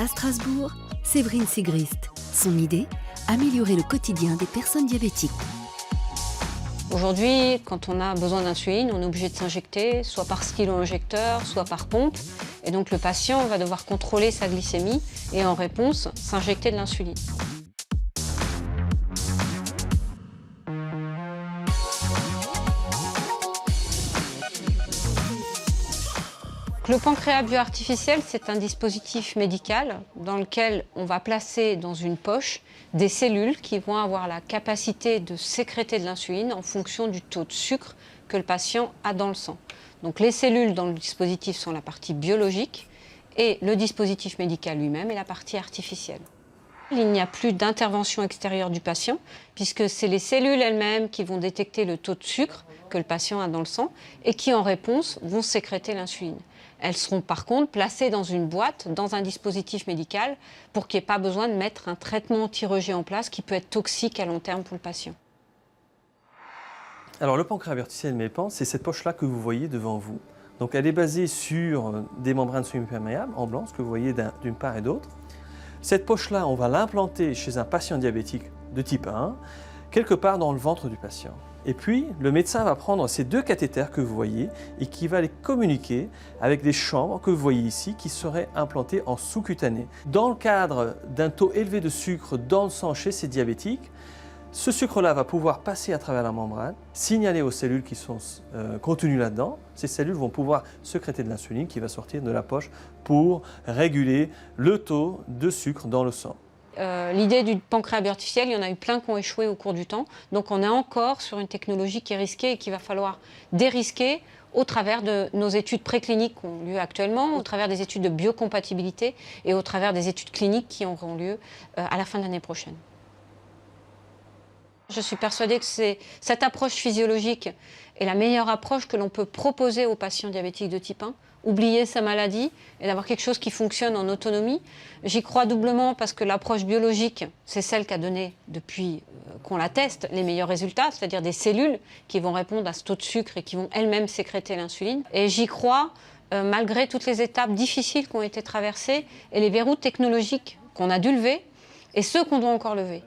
À Strasbourg, Séverine Sigrist. Son idée, améliorer le quotidien des personnes diabétiques. Aujourd'hui, quand on a besoin d'insuline, on est obligé de s'injecter, soit par stylo-injecteur, soit par pompe. Et donc le patient va devoir contrôler sa glycémie et en réponse, s'injecter de l'insuline. Le pancréas bioartificiel, c'est un dispositif médical dans lequel on va placer dans une poche des cellules qui vont avoir la capacité de sécréter de l'insuline en fonction du taux de sucre que le patient a dans le sang. Donc les cellules dans le dispositif sont la partie biologique et le dispositif médical lui-même est la partie artificielle. Il n'y a plus d'intervention extérieure du patient puisque c'est les cellules elles-mêmes qui vont détecter le taux de sucre que le patient a dans le sang et qui en réponse vont sécréter l'insuline. Elles seront par contre placées dans une boîte, dans un dispositif médical pour qu'il n'y ait pas besoin de mettre un traitement anti-rejet en place qui peut être toxique à long terme pour le patient. Alors le pancréas bioartificiel MEPAN, c'est cette poche-là que vous voyez devant vous. Donc elle est basée sur des membranes semi-perméables en blanc, ce que vous voyez d'une part et d'autre. Cette poche-là, on va l'implanter chez un patient diabétique de type 1, quelque part dans le ventre du patient. Et puis, le médecin va prendre ces deux cathéters que vous voyez et qui va les communiquer avec des chambres que vous voyez ici qui seraient implantées en sous-cutané. Dans le cadre d'un taux élevé de sucre dans le sang chez ces diabétiques, ce sucre-là va pouvoir passer à travers la membrane, signaler aux cellules qui sont contenues là-dedans. Ces cellules vont pouvoir sécréter de l'insuline qui va sortir de la poche pour réguler le taux de sucre dans le sang. L'idée du pancréas bioartificiel, il y en a eu plein qui ont échoué au cours du temps. Donc on est encore sur une technologie qui est risquée et qu'il va falloir dérisquer au travers de nos études précliniques qui ont lieu actuellement, au travers des études de biocompatibilité et au travers des études cliniques qui auront lieu à la fin de l'année prochaine. Je suis persuadée que cette approche physiologique est la meilleure approche que l'on peut proposer aux patients diabétiques de type 1. Oublier sa maladie et d'avoir quelque chose qui fonctionne en autonomie. J'y crois doublement parce que l'approche biologique, c'est celle qui a donné, depuis qu'on la teste, les meilleurs résultats, c'est-à-dire des cellules qui vont répondre à ce taux de sucre et qui vont elles-mêmes sécréter l'insuline. Et j'y crois malgré toutes les étapes difficiles qui ont été traversées et les verrous technologiques qu'on a dû lever et ceux qu'on doit encore lever.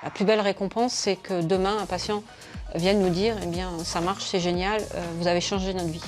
La plus belle récompense, c'est que demain, un patient vienne nous dire « Eh bien, ça marche, c'est génial, vous avez changé notre vie ».